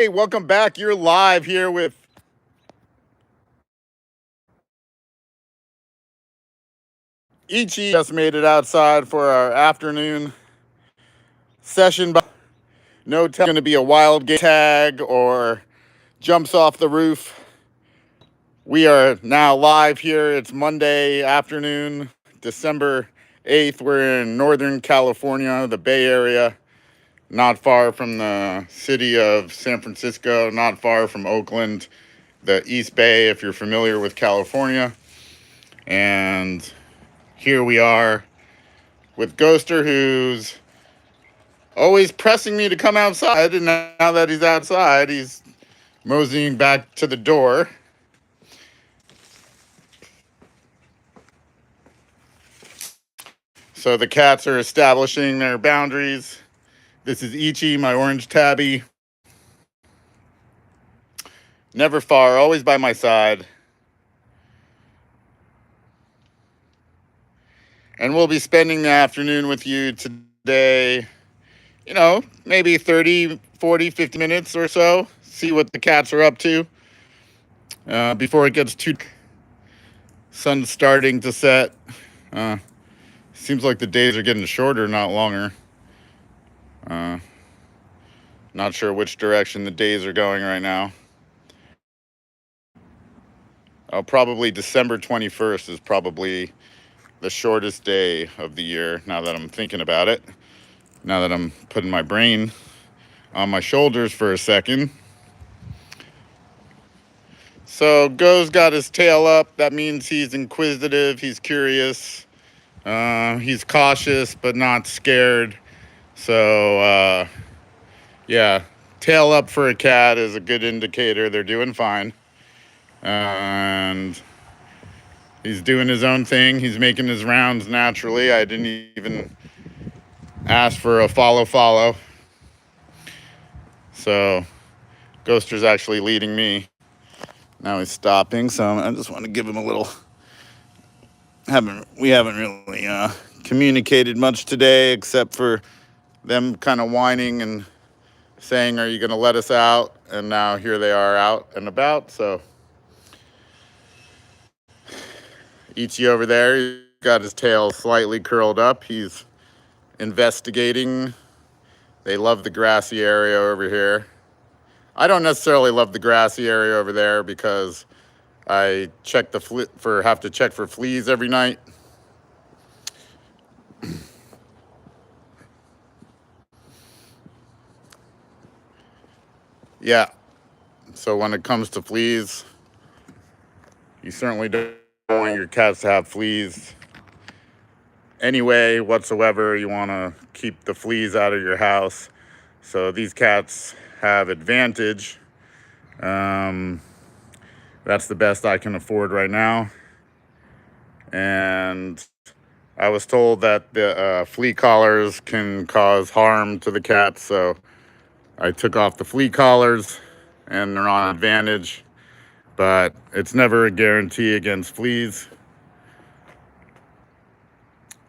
Hey, welcome back. You're live here with Ichi. Just made it outside for our afternoon session. No telling going to be a wild game tag or jumps off the roof. We are now live here. It's Monday afternoon, December 8th. We're in Northern California, the Bay Area, not far from the city of San Francisco, not far from Oakland, the East Bay, if you're familiar with California. And here we are with Ghoster, who's always pressing me to come outside. And now that he's outside, he's moseying back to the door. So the cats are establishing their boundaries. This is Ichi, my orange tabby. Never far, always by my side. And we'll be spending the afternoon with you today. You know, maybe 30, 40, 50 minutes or so. See what the cats are up to before it gets too... Sun's starting to set. Seems like the days are getting shorter, not longer. Not sure which direction the days are going right now. Probably December 21st is probably the shortest day of the year, now that I'm thinking about it. Now that I'm putting my brain on my shoulders for a second. So Go's got his tail up. That means he's inquisitive, he's curious, he's cautious but not scared. So yeah, tail up for a cat is a good indicator they're doing fine. And he's doing his own thing. He's making his rounds naturally. I didn't even ask for a follow. So Ghoster's actually leading me. Now he's stopping, so I just want to give him a little... We haven't really communicated much today, except for them kind of whining and saying, "Are you going to let us out?" And now here they are out and about. So Ichi over there, he's got his tail slightly curled up. He's investigating. They love the grassy area over here. I don't necessarily love the grassy area over there because I check have to check for fleas every night. Yeah. So when it comes to fleas, you certainly don't want your cats to have fleas anyway whatsoever. You want to keep the fleas out of your house. So these cats have advantage. That's the best I can afford right now. And I was told that the flea collars can cause harm to the cats, so I took off the flea collars and they're on advantage, but it's never a guarantee against fleas.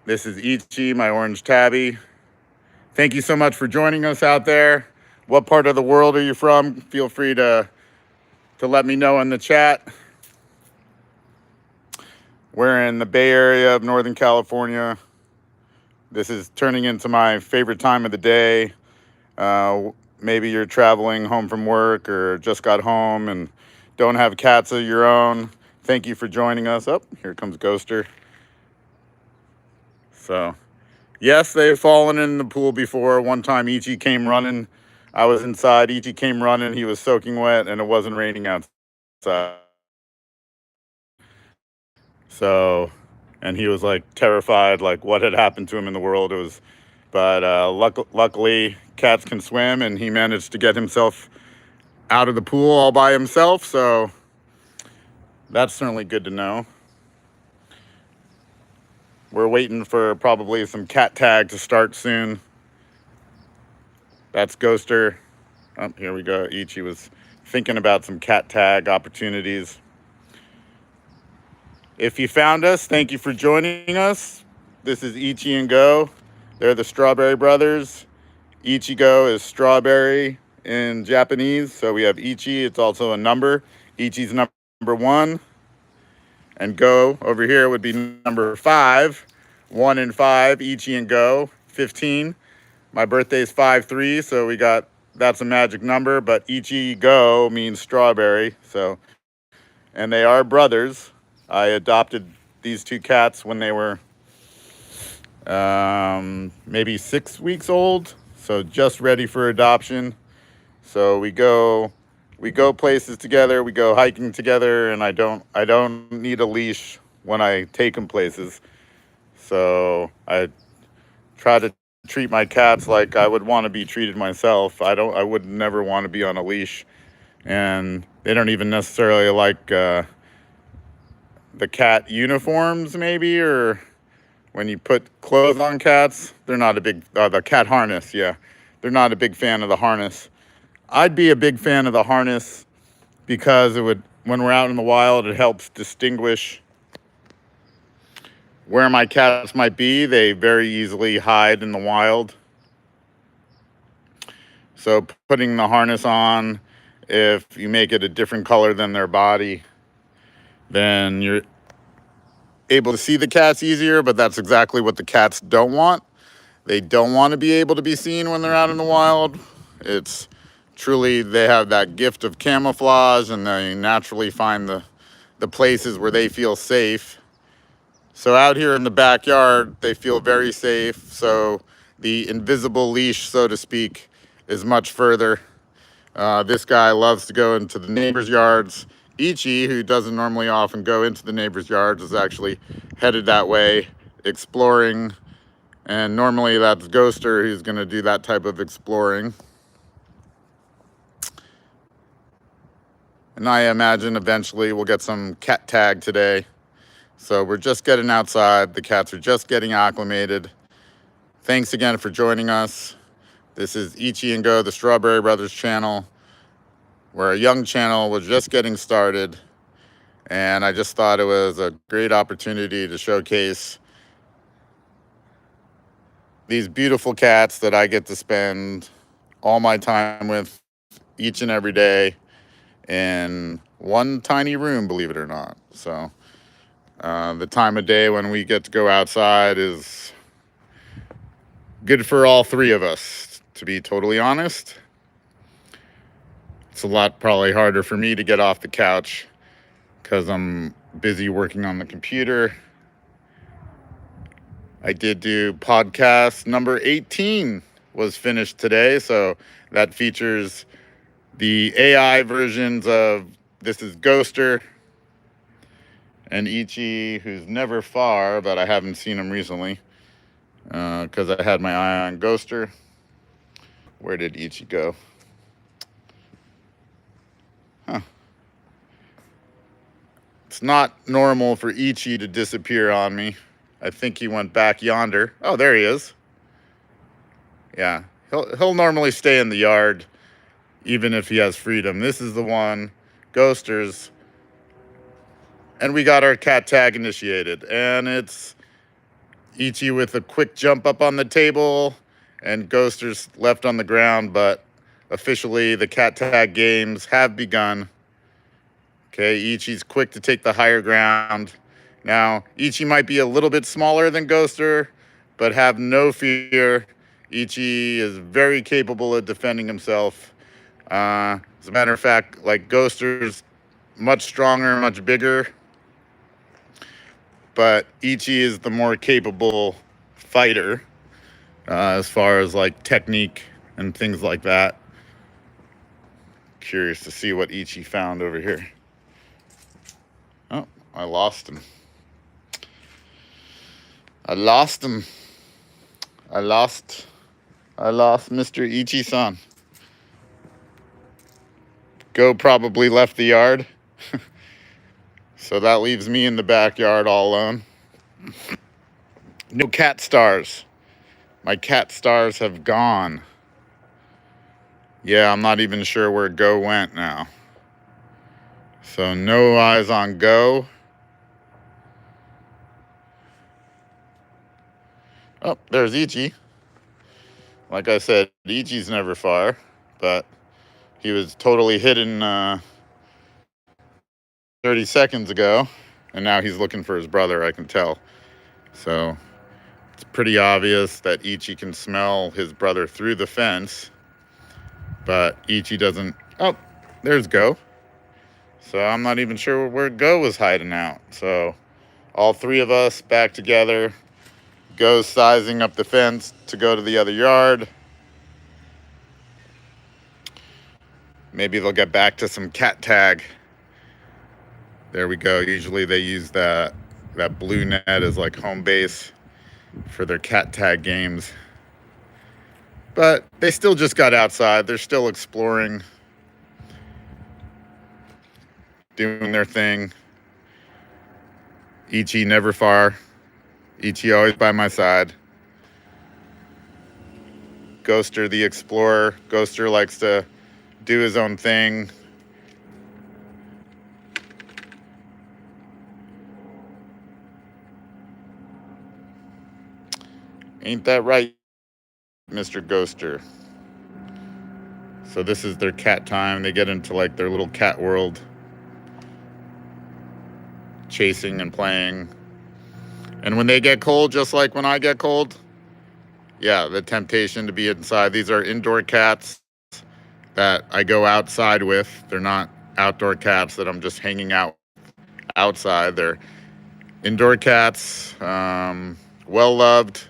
This is Ichi, my orange tabby. Thank you so much for joining us out there. What part of the world are you from? Feel free to let me know in the chat. We're in the Bay Area of Northern California. This is turning into my favorite time of the day. Maybe you're traveling home from work or just got home and don't have cats of your own. Thank you for joining us. Oh, here comes Ghoster. So, yes, they've fallen in the pool before. One time Ichi came running. I was inside. Ichi came running. He was soaking wet and it wasn't raining outside. So, and he was like terrified, like what had happened to him in the world. But luckily cats can swim and he managed to get himself out of the pool all by himself. So that's certainly good to know. We're waiting for probably some cat tag to start soon. That's Ghoster. Oh, here we go. Ichi was thinking about some cat tag opportunities. If you found us, thank you for joining us. This is Ichi and Go. They're the Strawberry Brothers. Ichi Go is strawberry in Japanese. So we have Ichi, it's also a number. Ichi's number 1. And Go over here would be number 5. 1 and 5, Ichi and Go, 15. My birthday's 5/3, so that's a magic number, but Ichi Go means strawberry. So, and they are brothers. I adopted these 2 cats when they were maybe 6 weeks old, so just ready for adoption. So we go places together, we go hiking together, and I don't need a leash when I take them places. So I try to treat my cats like I would want to be treated myself. I would never want to be on a leash, and they don't even necessarily like the cat uniforms, maybe, or when you put clothes on cats. They're not a big the cat harness. Yeah, they're not a big fan of the harness. I'd be a big fan of the harness because it would, when we're out in the wild, it helps distinguish where my cats might be. They very easily hide in the wild. So putting the harness on, if you make it a different color than their body, then you're able to see the cats easier, but that's exactly what the cats don't want. They don't want to be able to be seen when they're out in the wild. It's truly, they have that gift of camouflage, and they naturally find the places where they feel safe. So out here in the backyard, they feel very safe. So the invisible leash, so to speak, is much further. This guy loves to go into the neighbors' yards. Ichi, who doesn't normally often go into the neighbors' yards, is actually headed that way, exploring. And normally that's Ghoster who's going to do that type of exploring. And I imagine eventually we'll get some cat tag today. So we're just getting outside. The cats are just getting acclimated. Thanks again for joining us. This is Ichi and Go, the Strawberry Brothers channel. We're a young channel. We're just getting started. And I just thought it was a great opportunity to showcase these beautiful cats that I get to spend all my time with each and every day in one tiny room, believe it or not. So the time of day when we get to go outside is good for all 3 of us, to be totally honest. It's a lot probably harder for me to get off the couch because I'm busy working on the computer. I did do podcast number 18 was finished today, so that features the AI versions of this is Ghoster and Ichi, who's never far, but I haven't seen him recently because I had my eye on Ghoster. Where did Ichi go? Huh. It's not normal for Ichi to disappear on me. I think he went back yonder. Oh, there he is. Yeah, he'll normally stay in the yard even if he has freedom. This is the one, Ghosters. And we got our cat tag initiated. And it's Ichi with a quick jump up on the table and Ghosters left on the ground, but officially the cat tag games have begun. Okay, Ichi's quick to take the higher ground. Now, Ichi might be a little bit smaller than Ghoster, but have no fear. Ichi is very capable of defending himself. As a matter of fact, like Ghoster's much stronger, much bigger, but Ichi is the more capable fighter as far as like technique and things like that. Curious to see what Ichi found over here. Oh, I lost him. I lost him. I lost Mr. Ichi-san. Go probably left the yard. So that leaves me in the backyard all alone. No cat stars. My cat stars have gone. Yeah, I'm not even sure where Go went now. So no eyes on Go. Oh, there's Ichi. Like I said, Ichi's never far, but He was totally hidden 30 seconds ago, and now he's looking for his brother, I can tell. So it's pretty obvious that Ichi can smell his brother through the fence, but Ichi doesn't. Oh, there's Go. So I'm not even sure where Go was hiding out. So all three of us back together. Go's sizing up the fence to go to the other yard. Maybe they'll get back to some cat tag. There we go. Usually they use that blue net as like home base for their cat tag games. But they still just got outside. They're still exploring, doing their thing. Ichi never far. Ichi always by my side. Ghoster the explorer. Ghoster likes to do his own thing. Ain't that right, Mr. Ghoster? So this is their cat time. They get into like their little cat world, chasing and playing. And when they get cold, just like when I get cold, yeah, the temptation to be inside. These are indoor cats that I go outside with. They're not outdoor cats that I'm just hanging out outside. They're indoor cats, well loved.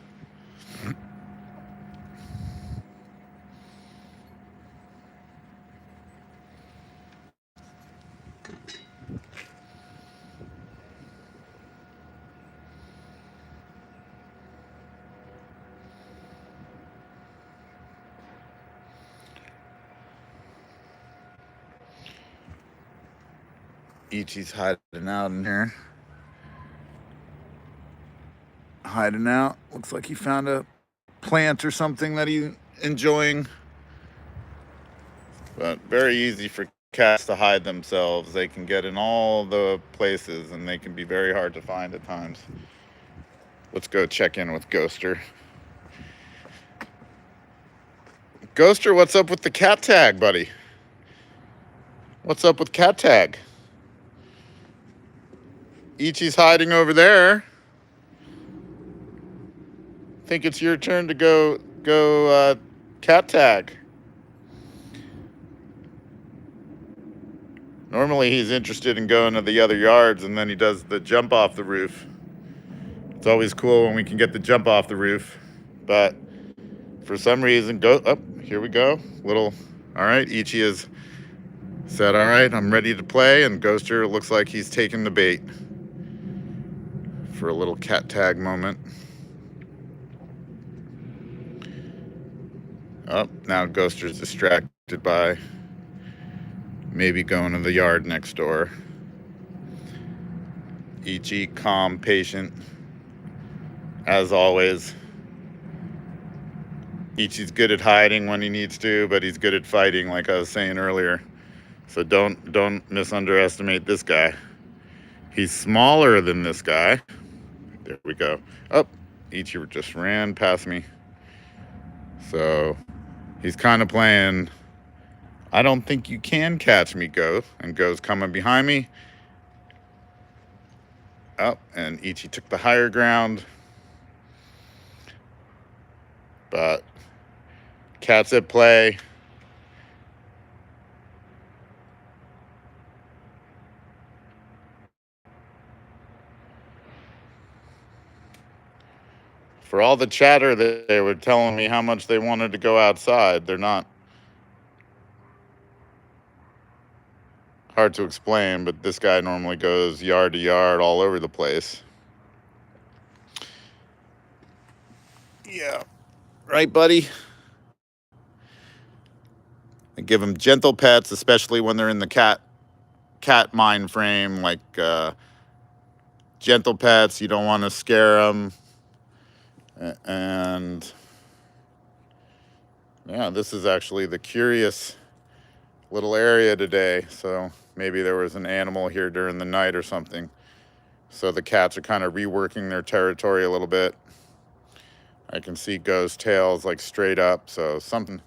Ichi's hiding out in here. Hiding out. Looks like he found a plant or something that he's enjoying. But very easy for cats to hide themselves. They can get in all the places and they can be very hard to find at times. Let's go check in with Ghoster. Ghoster, what's up with the cat tag, buddy? What's up with cat tag? Ichi's hiding over there. Think it's your turn to go cat tag. Normally he's interested in going to the other yards and then he does the jump off the roof. It's always cool when we can get the jump off the roof, but for some reason, here we go. All right, Ichi has said, all right, I'm ready to play, and Ghoster looks like he's taking the bait for a little cat tag moment. Oh, now Ghoster's distracted by maybe going to the yard next door. Ichi, calm, patient, as always. Ichi's good at hiding when he needs to, but he's good at fighting, like I was saying earlier. So don't misunderestimate this guy. He's smaller than this guy. There we go. Oh, Ichi just ran past me. So he's kind of playing, I don't think you can catch me, Go. And Go's coming behind me. Oh, and Ichi took the higher ground. But cats at play. For all the chatter that they were telling me how much they wanted to go outside, they're not. Hard to explain, but this guy normally goes yard to yard all over the place. Yeah. Right, buddy? I give them gentle pets, especially when they're in the cat mind frame, like gentle pets. You don't want to scare them. And yeah, this is actually the curious little area today. So maybe there was an animal here during the night or something. So the cats are kind of reworking their territory a little bit. I can see Go's tails like straight up. So something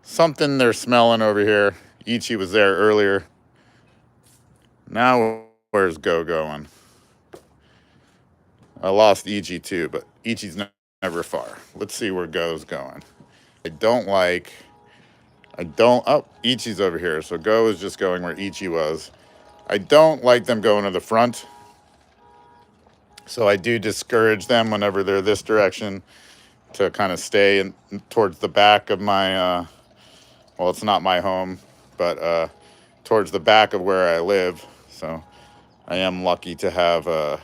something they're smelling over here. Ichi was there earlier. Now where's Go going? I lost Ichi too, but Ichi's never far. Let's see where Go's going. Oh, Ichi's over here. So Go is just going where Ichi was. I don't like them going to the front. So I do discourage them whenever they're this direction to kind of stay towards the back of my, well, it's not my home, but towards the back of where I live. So I am lucky to have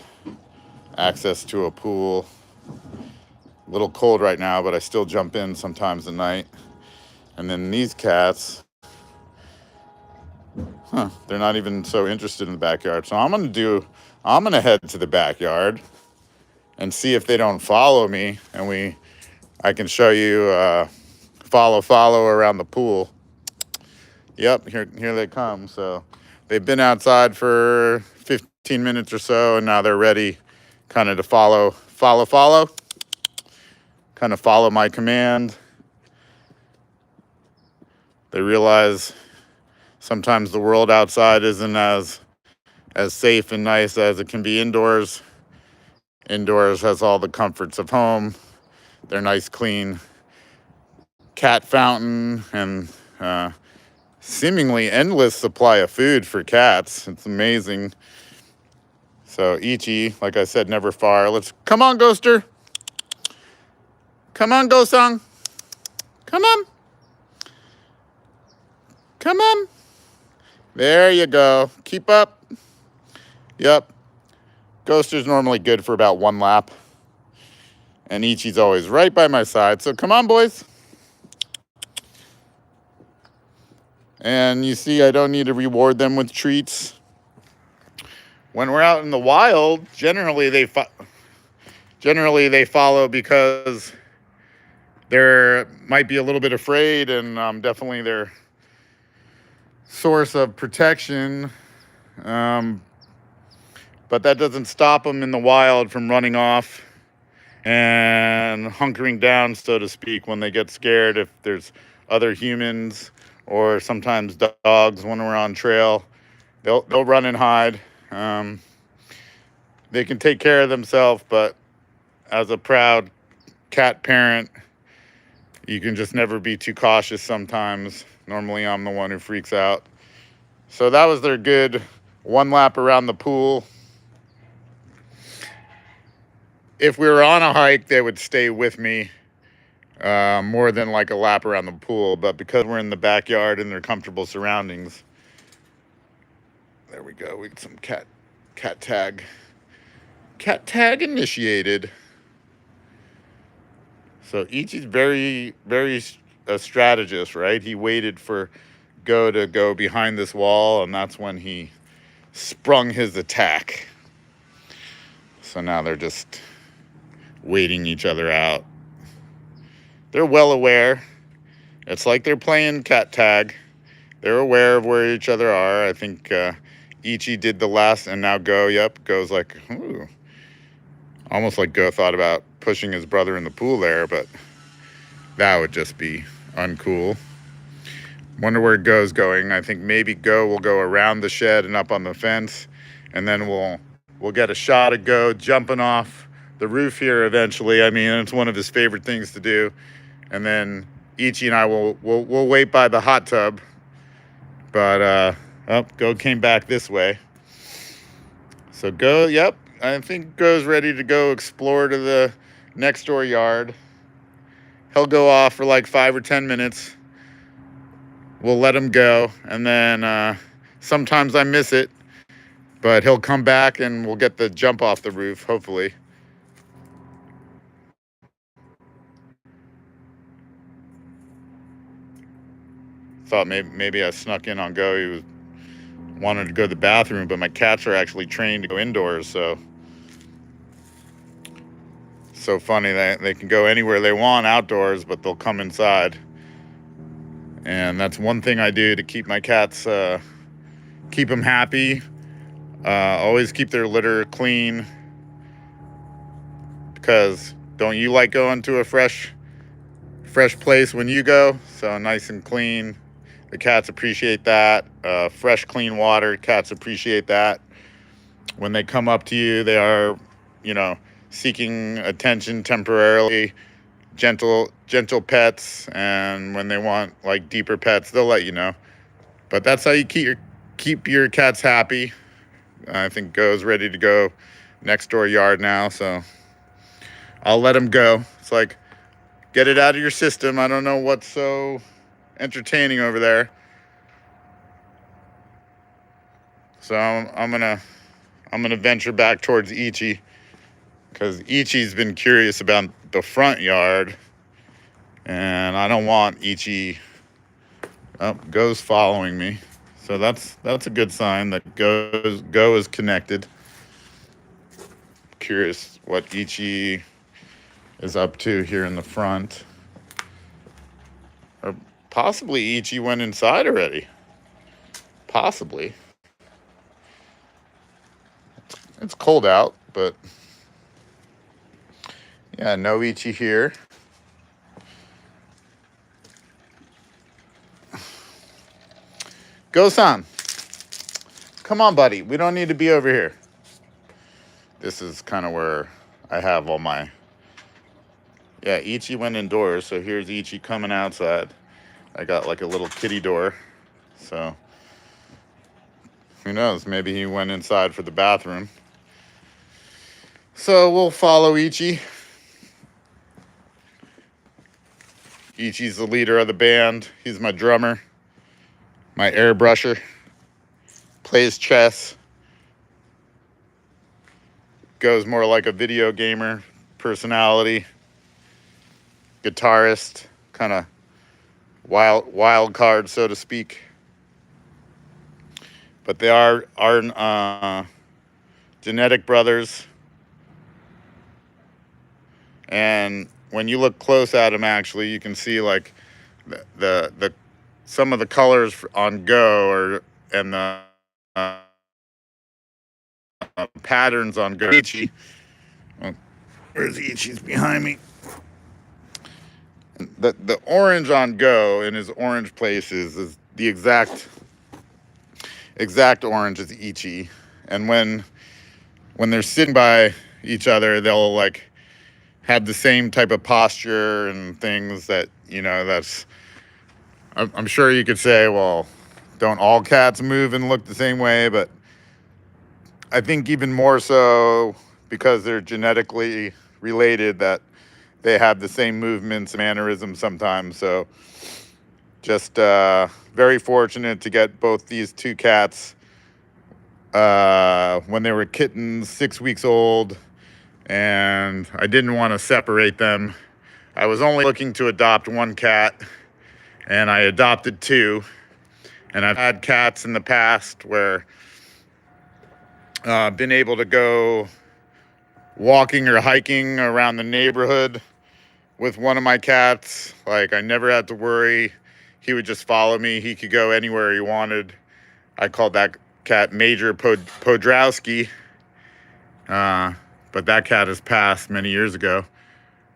access to a pool. A little cold right now, but I still jump in sometimes at night. And then these cats, they're not even so interested in the backyard. So I'm gonna head to the backyard and see if they don't follow me, and I can show you follow around the pool. Yep, here they come. So they've been outside for 15 minutes or so, and now they're ready kind of to follow, kind of follow my command. They realize sometimes the world outside isn't as safe and nice as it can be indoors. Indoors has all the comforts of home. Their nice, clean cat fountain and seemingly endless supply of food for cats. It's amazing. So Ichi, like I said, never far. Come on, Ghoster. Come on, Go-sung. Come on. Come on. There you go. Keep up. Yep. Ghoster's normally good for about 1 lap. And Ichi's always right by my side. So come on, boys. And you see, I don't need to reward them with treats. When we're out in the wild, generally they follow because they might be a little bit afraid, and definitely their source of protection. But that doesn't stop them in the wild from running off and hunkering down, so to speak, when they get scared. If there's other humans or sometimes dogs when we're on trail, they'll run and hide. They can take care of themselves, but as a proud cat parent, you can just never be too cautious sometimes. Normally I'm the one who freaks out. So that was their good 1 lap around the pool. If we were on a hike, they would stay with me more than like a lap around the pool. But because we're in the backyard and they're comfortable surroundings, there we go. We get some cat tag. Cat tag initiated. So Ichi's very, very a strategist, right? He waited for Go to go behind this wall, and that's when he sprung his attack. So now they're just waiting each other out. They're well aware. It's like they're playing cat tag. They're aware of where each other are. I think Ichi did the last, and now Go, Go's like, ooh. Almost like Go thought about pushing his brother in the pool there, but that would just be uncool. Wonder where Go's going. I think maybe Go will go around the shed and up on the fence, and then we'll get a shot of Go jumping off the roof here eventually. I mean, it's one of his favorite things to do. And then Ichi and I will wait by the hot tub. But Go came back this way. So Go, I think Go's ready to go explore to the next door yard. He'll go off for like 5 or 10 minutes. We'll let him go, and then sometimes I miss it, but he'll come back and we'll get the jump off the roof, hopefully. Thought maybe I snuck in on Go. He wanted to go to the bathroom, but my cats are actually trained to go indoors, so funny that they can go anywhere they want outdoors, but they'll come inside. And that's one thing I do to keep my cats, keep them happy. Always keep their litter clean, because don't you like going to a fresh fresh place when you go, so nice and clean. The cats appreciate that. Fresh, clean water, cats appreciate that. When they come up to you, they are, seeking attention temporarily. Gentle pets, and when they want like deeper pets, they'll let you know. But that's how you keep your cats happy. I think Go's ready to go next door yard now, so I'll let him go. It's like, get it out of your system. I don't know what's so entertaining over there. So I'm gonna venture back towards Ichi, because Ichi's been curious about the front yard, and I don't want Ichi. Oh, Go's following me, so that's a good sign that Go is connected. Curious what Ichi is up to here in the front, or possibly Ichi went inside already. Possibly. It's cold out, but yeah, no Ichi here. Go-san, come on, buddy. We don't need to be over here. This is kind of where I have all my... Yeah, Ichi went indoors, so here's Ichi coming outside. I got like a little kitty door, so who knows? Maybe he went inside for the bathroom. So we'll follow Ichi. Ichi's the leader of the band. He's my drummer, my airbrusher, plays chess, goes more like a video gamer personality, guitarist, kind of wild card, so to speak. But they are genetic brothers. And when you look close at them, actually, you can see like the some of the colors on Go and the patterns on Go. Ichi. Oh, where's Ichi's behind me? The orange on Go in his orange places is the exact orange as Ichi. And when they're sitting by each other, they'll like have the same type of posture and things that, that's... I'm sure you could say, well, don't all cats move and look the same way? But I think even more so because they're genetically related, that they have the same movements and mannerisms sometimes. So just very fortunate to get both these two cats when they were kittens, 6 weeks old. And I didn't want to separate them. I was only looking to adopt one cat, and I adopted two. And I've had cats in the past where I've been able to go walking or hiking around the neighborhood with one of my cats. Like, I never had to worry. He would just follow me. He could go anywhere he wanted. I called that cat Major Podrowski. But that cat has passed many years ago.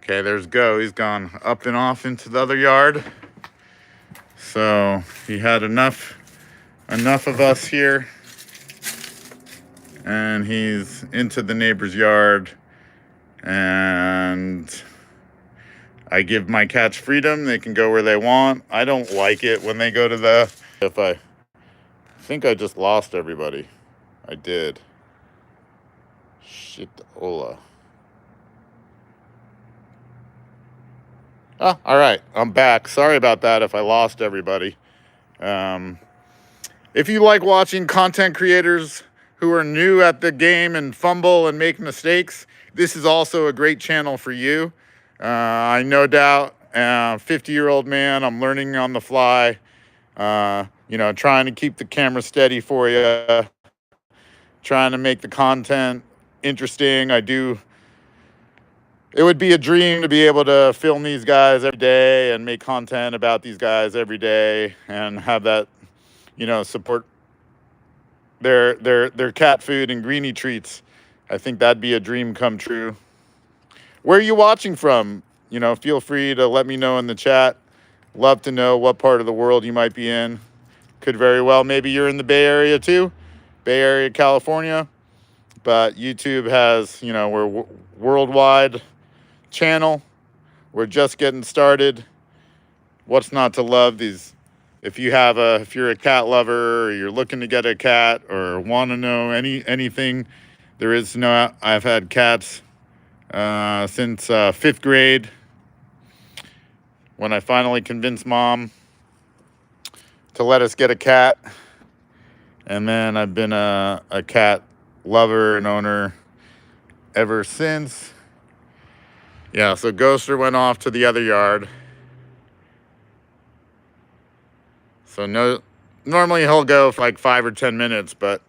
Okay, there's Go. He's gone up and off into the other yard. So he had enough of us here. And he's into the neighbor's yard. And I give my cats freedom. They can go where they want. I don't like it when they go to the... I think I just lost everybody. I did. Shit, hola. Ah, all right, I'm back. Sorry about that if I lost everybody. If you like watching content creators who are new at the game and fumble and make mistakes, this is also a great channel for you. I no doubt, 50-year-old man, I'm learning on the fly, trying to keep the camera steady for you, trying to make the content interesting. It would be a dream to be able to film these guys every day and make content about these guys every day and have that, support their cat food and greenie treats. I think that'd be a dream come true. Where are you watching from? feel free to let me know in the chat. Love to know what part of the world you might be in. Could very well, maybe you're in the Bay Area too, Bay Area, California. But YouTube has, we're worldwide channel. We're just getting started. What's not to love? If you're a cat lover, or you're looking to get a cat, or want to know anything there is to know, I've had cats since 5th grade, when I finally convinced Mom to let us get a cat. And then I've been a cat lover and owner ever since. Yeah, so Ghoster went off to the other yard. So normally he'll go for like 5 or 10 minutes, but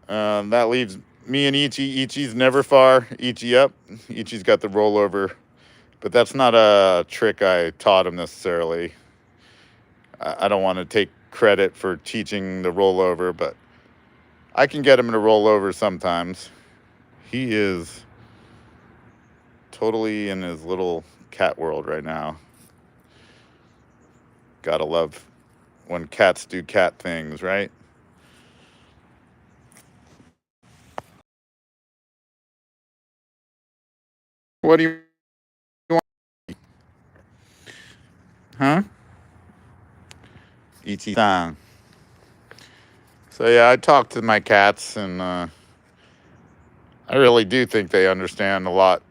that leaves me and Ichi. Ichi's never far. Ichi up. Ichi's got the rollover, but that's not a trick I taught him necessarily. I don't want to take credit for teaching the rollover, but I can get him to roll over sometimes. He is totally in his little cat world right now. Gotta love when cats do cat things, right? What do you want? Huh? Ichi-san. So yeah, I talk to my cats, and I really do think they understand a lot.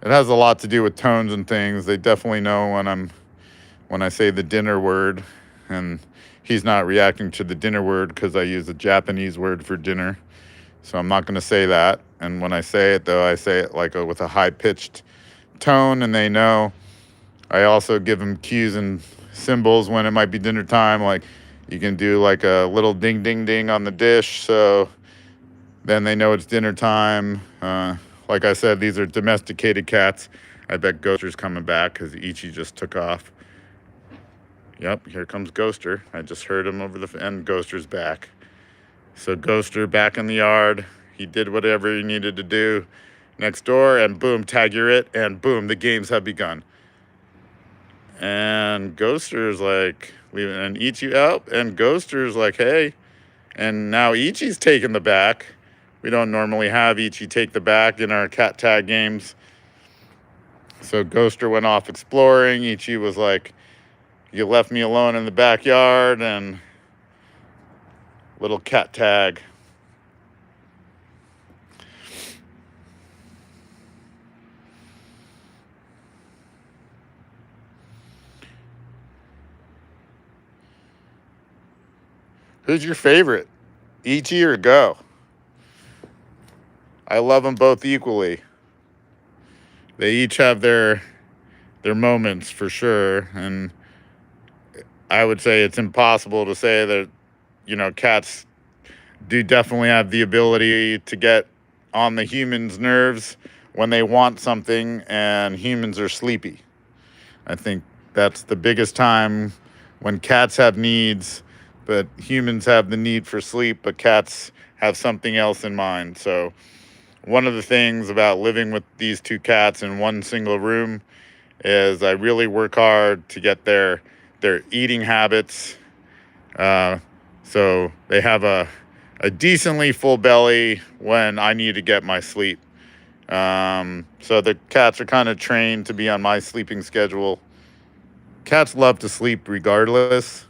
It has a lot to do with tones and things. They definitely know when I say the dinner word, and he's not reacting to the dinner word because I use a Japanese word for dinner. So I'm not going to say that. And when I say it, though, I say it like with a high-pitched tone, and they know. I also give them cues and symbols when it might be dinner time. Like you can do like a little ding, ding, ding on the dish. So then they know it's dinner time. Like I said, these are domesticated cats. I bet Ghoster's coming back because Ichi just took off. Yep, here comes Ghoster. I just heard him over the end. Ghoster's back. So Ghoster back in the yard. He did whatever he needed to do next door, and boom, tag you're it, and boom, the games have begun. And Ghoster's like leaving, and Ichi out, and Ghoster's like, hey. And now Ichi's taking the back. We don't normally have Ichi take the back in our cat tag games. So Ghoster went off exploring. Ichi was like, you left me alone in the backyard, and little cat tag. Who's your favorite, Ichi or Go? I love them both equally. They each have their moments for sure, and I would say it's impossible to say that, cats do definitely have the ability to get on the humans' nerves when they want something and humans are sleepy. I think that's the biggest time when cats have needs, but humans have the need for sleep, but cats have something else in mind. So one of the things about living with these two cats in one single room is I really work hard to get their eating habits. So they have a decently full belly when I need to get my sleep. So the cats are kind of trained to be on my sleeping schedule. Cats love to sleep regardless.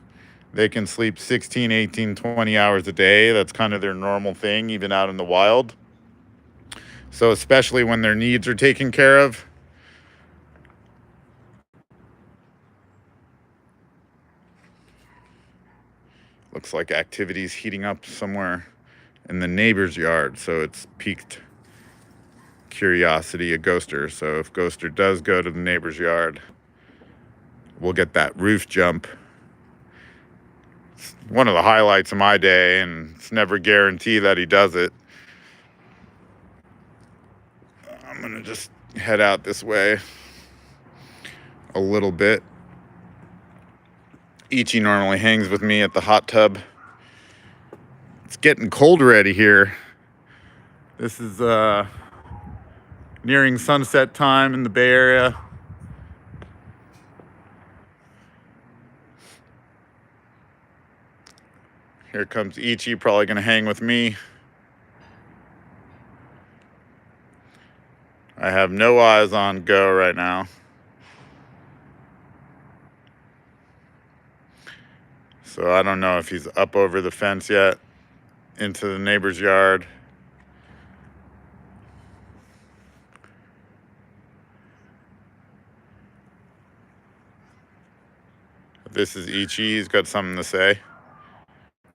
They can sleep 16, 18, 20 hours a day. That's kind of their normal thing, even out in the wild. So especially when their needs are taken care of. Looks like activity's heating up somewhere in the neighbor's yard, so it's piqued curiosity of Ghoster. So if Ghoster does go to the neighbor's yard, we'll get that roof jump. It's one of the highlights of my day, and it's never guaranteed that he does it. I'm gonna just head out this way a little bit. Ichi normally hangs with me at the hot tub. It's getting cold already here. This is nearing sunset time in the Bay Area. Here comes Ichi, probably gonna hang with me. I have no eyes on Go right now. So I don't know if he's up over the fence yet into the neighbor's yard. This is Ichi, he's got something to say.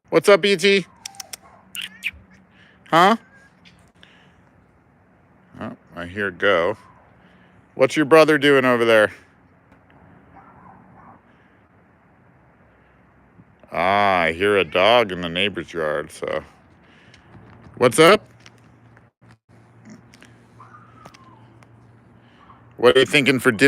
What's up, Ichi? Huh? Oh, I hear Go. What's your brother doing over there? Ah, I hear a dog in the neighbor's yard, so. What's up? What are you thinking for dinner?